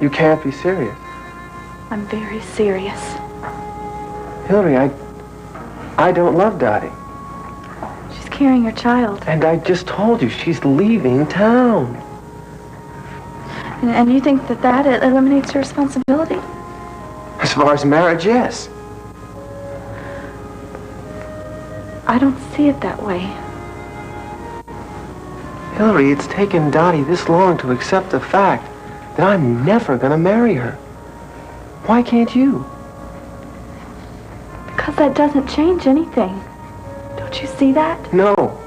You can't be serious. I'm very serious. Hillary, I don't love Dottie. She's carrying your child. And I just told you she's leaving town. And you think that eliminates your responsibility? As far as marriage, yes. I don't see it that way. Hillary, it's taken Dottie this long to accept the fact that I'm never gonna marry her. Why can't you? Because that doesn't change anything. Don't you see that? No.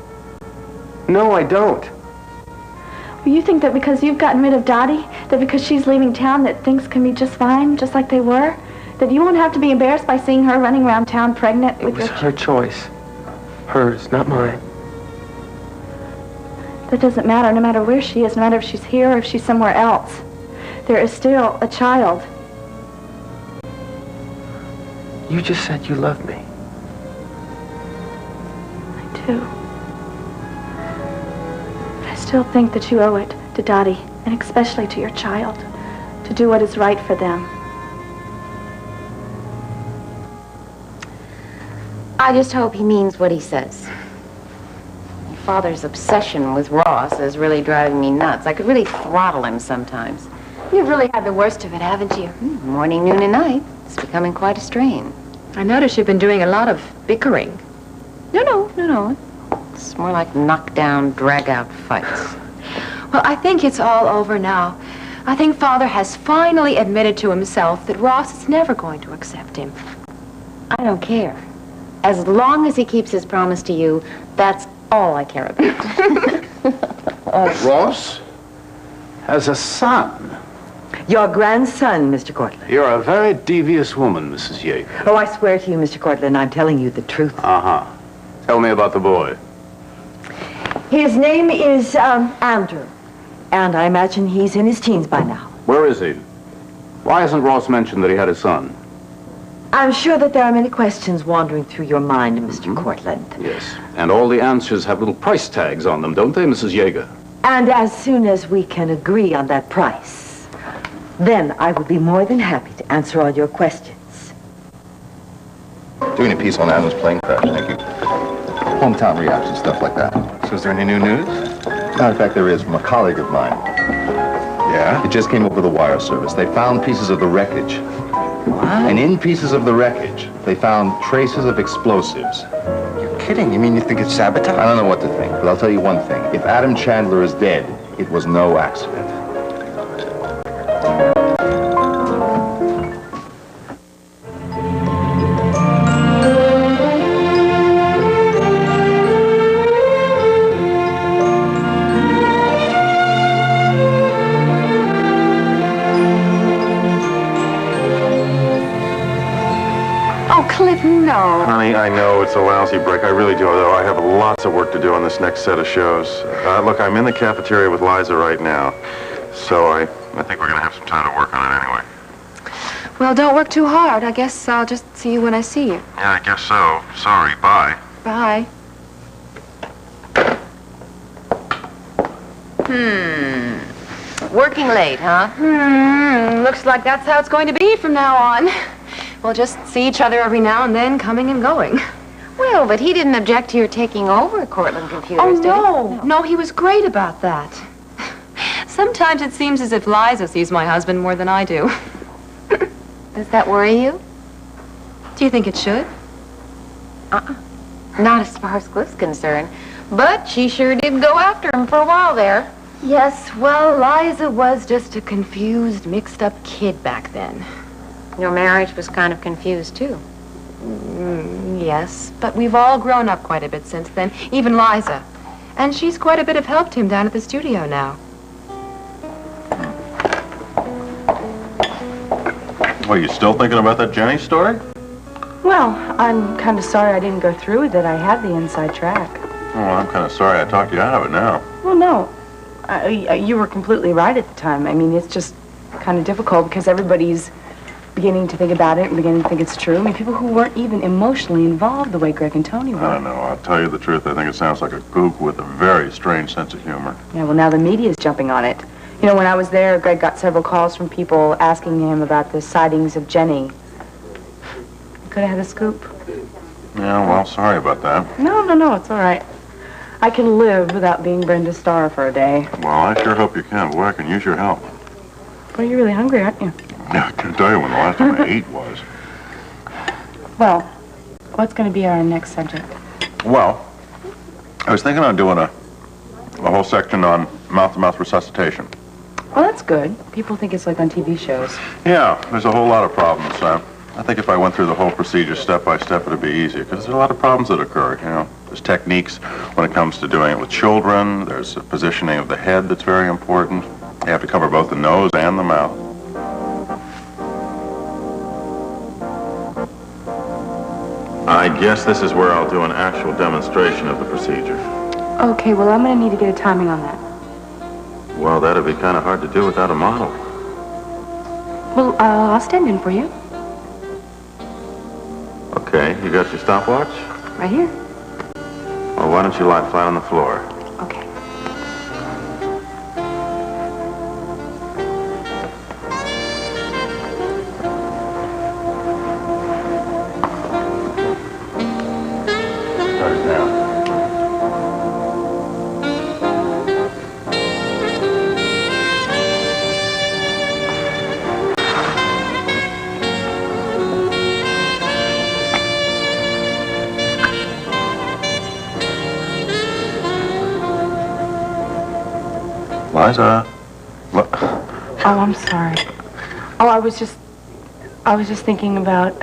No, I don't. Well, you think that because you've gotten rid of Dottie, that because she's leaving town, that things can be just fine, just like they were? That you won't have to be embarrassed by seeing her running around town pregnant with your... It was her choice. Hers, not mine. That doesn't matter, no matter where she is, no matter if she's here or if she's somewhere else. There is still a child. You just said you love me. I do. But I still think that you owe it to Dottie, and especially to your child, to do what is right for them. I just hope he means what he says. Your father's obsession with Ross is really driving me nuts. I could really throttle him sometimes. You've really had the worst of it, haven't you? Morning, noon, and night. It's becoming quite a strain. I notice you've been doing a lot of bickering. No. It's more like knockdown, drag-out fights. Well, I think it's all over now. I think Father has finally admitted to himself that Ross is never going to accept him. I don't care. As long as he keeps his promise to you, that's all I care about. Ross has a son. Your grandson, Mr. Cortland. You're a very devious woman, Mrs. Yates. Oh, I swear to you, Mr. Cortland, I'm telling you the truth. Uh-huh. Tell me about the boy. His name is, Andrew. And I imagine he's in his teens by now. Where is he? Why hasn't Ross mentioned that he had a son? I'm sure that there are many questions wandering through your mind, Mr. Cortland. Yes. And all the answers have little price tags on them, don't they, Mrs. Yeager? And as soon as we can agree on that price, then I would be more than happy to answer all your questions. Doing a piece on Adam's plane crash, thank you. Hometown reaction, stuff like that. So is there any new news? Matter of fact, there is, from a colleague of mine. Yeah? It just came over the wire service. They found pieces of the wreckage. What? And in pieces of the wreckage, they found traces of explosives. You're kidding. You mean you think it's sabotage? I don't know what to think, but I'll tell you one thing. If Adam Chandler is dead, it was no accident. No. Honey, I know it's a lousy break. I really do, though. I have lots of work to do on this next set of shows. Look, I'm in the cafeteria with Liza right now, so I think we're going to have some time to work on it anyway. Well, don't work too hard. I guess I'll just see you when I see you. Yeah, I guess so. Sorry. Bye. Bye. Working late, huh? Looks like that's how it's going to be from now on. We'll just see each other every now and then, coming and going. Well, but he didn't object to your taking over Cortland Computers, did he? No, he was great about that. Sometimes it seems as if Liza sees my husband more than I do. Does that worry you? Do you think it should? Not as far as Cliff's concerned. But she sure did go after him for a while there. Yes, well, Liza was just a confused, mixed-up kid back then. Your marriage was kind of confused, too. Yes, but we've all grown up quite a bit since then, even Liza. And she's quite a bit of help to him down at the studio now. Well, you still thinking about that Jenny story? Well, I'm kind of sorry I didn't go through with it. I had the inside track. Oh, I'm kind of sorry I talked you out of it now. Well, no. You were completely right at the time. I mean, it's just kind of difficult because everybody's beginning to think about it and beginning to think it's true. I mean, people who weren't even emotionally involved the way Greg and Tony were. I don't know. I'll tell you the truth. I think it sounds like a kook with a very strange sense of humor. Yeah, well, now the media's jumping on it. You know, when I was there, Greg got several calls from people asking him about the sightings of Jenny. Could have had a scoop. Yeah, well, sorry about that. No, it's all right. I can live without being Brenda Starr for a day. Well, I sure hope you can. Boy, I can use your help. Boy, you're really hungry, aren't you? Yeah, I can tell you when the last time I ate was. Well, what's going to be our next subject? Well, I was thinking of doing a whole section on mouth-to-mouth resuscitation. Well, that's good. People think it's like on TV shows. Yeah, there's a whole lot of problems. I think if I went through the whole procedure step by step, it'd be easier, because there's a lot of problems that occur, you know. There's techniques when it comes to doing it with children. There's the positioning of the head that's very important. You have to cover both the nose and the mouth. I guess this is where I'll do an actual demonstration of the procedure. Okay, well, I'm going to need to get a timing on that. Well, that'd be kind of hard to do without a model. Well, I'll stand in for you. Okay, you got your stopwatch? Right here. Well, why don't you lie flat on the floor? Okay. Start it now. Liza. Look. Oh, I'm sorry. Oh, I was just thinking about,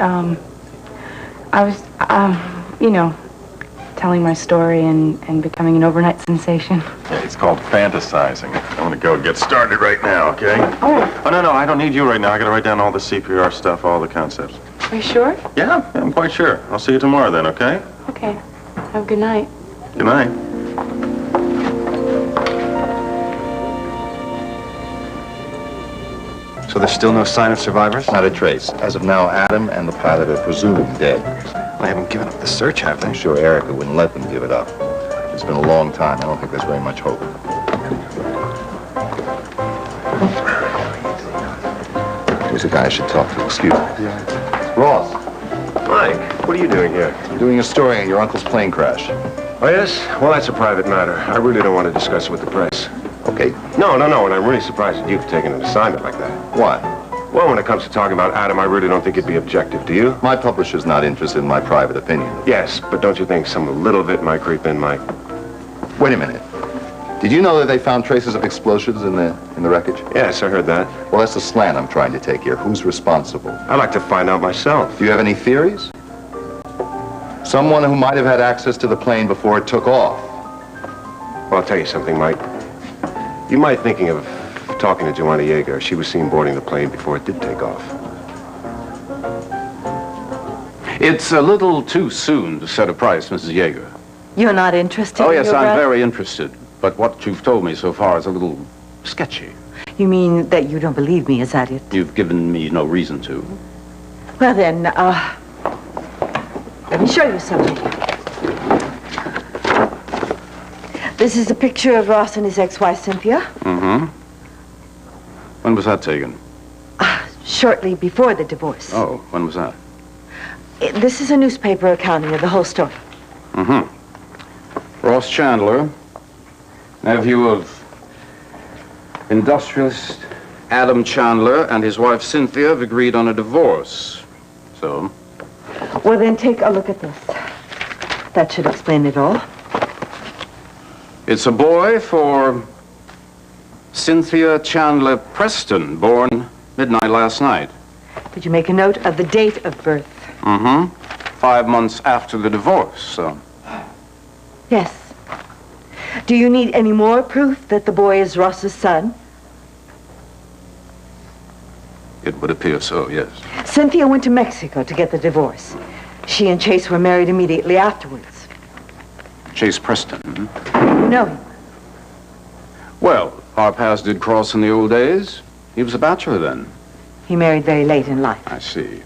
telling my story and becoming an overnight sensation. Yeah, it's called fantasizing. I'm gonna go get started right now, okay? Oh. Oh, no, I don't need you right now. I gotta write down all the CPR stuff, all the concepts. Are you sure? Yeah, I'm quite sure. I'll see you tomorrow then, okay? Okay. Have a good night. Good night. So there's still no sign of survivors? Not a trace. As of now, Adam and the pilot are presumed dead. They haven't given up the search, have I'm they? sure Erica wouldn't let them give it up. It's been a long time. I don't think there's very much hope. Here's a guy I should talk to. Excuse me. Ross, Mike, what are you doing here? I'm doing a story on your uncle's plane crash. Oh, yes? Well, that's a private matter. I really don't want to discuss it with the press. Okay. No, and I'm really surprised that you've taken an assignment like that. Why? Well, when it comes to talking about Adam, I really don't think it'd be objective, do you? My publisher's not interested in my private opinion. Yes, but don't you think some little of it might creep in, Mike? Wait a minute. Did you know that they found traces of explosives in the wreckage? Yes, I heard that. Well, that's the slant I'm trying to take here. Who's responsible? I'd like to find out myself. Do you have any theories? Someone who might have had access to the plane before it took off. Well, I'll tell you something, Mike. You might be thinking of talking to Joanna Yeager. She was seen boarding the plane before it did take off. It's a little too soon to set a price, Mrs. Yeager. You're not interested Oh, in yes, your I'm brother? very interested. But what you've told me so far is a little sketchy. You mean that you don't believe me, is that it? You've given me no reason to. Well then, let me show you something. This is a picture of Ross and his ex-wife, Cynthia. Mm-hmm. When was that taken? Shortly before the divorce. Oh, when was that? This is a newspaper accounting of the whole story. Mm-hmm. Ross Chandler, nephew of industrialist Adam Chandler and his wife Cynthia have agreed on a divorce. So? Well, then take a look at this. That should explain it all. It's a boy for Cynthia Chandler Preston, born midnight last night. Did you make a note of the date of birth? Mm-hmm. 5 months after the divorce, so. Yes. Do you need any more proof that the boy is Ross's son? It would appear so, yes. Cynthia went to Mexico to get the divorce. She and Chase were married immediately afterwards. Chase Preston. Hmm? You know him? Well, our paths did cross in the old days. He was a bachelor then. He married very late in life. I see.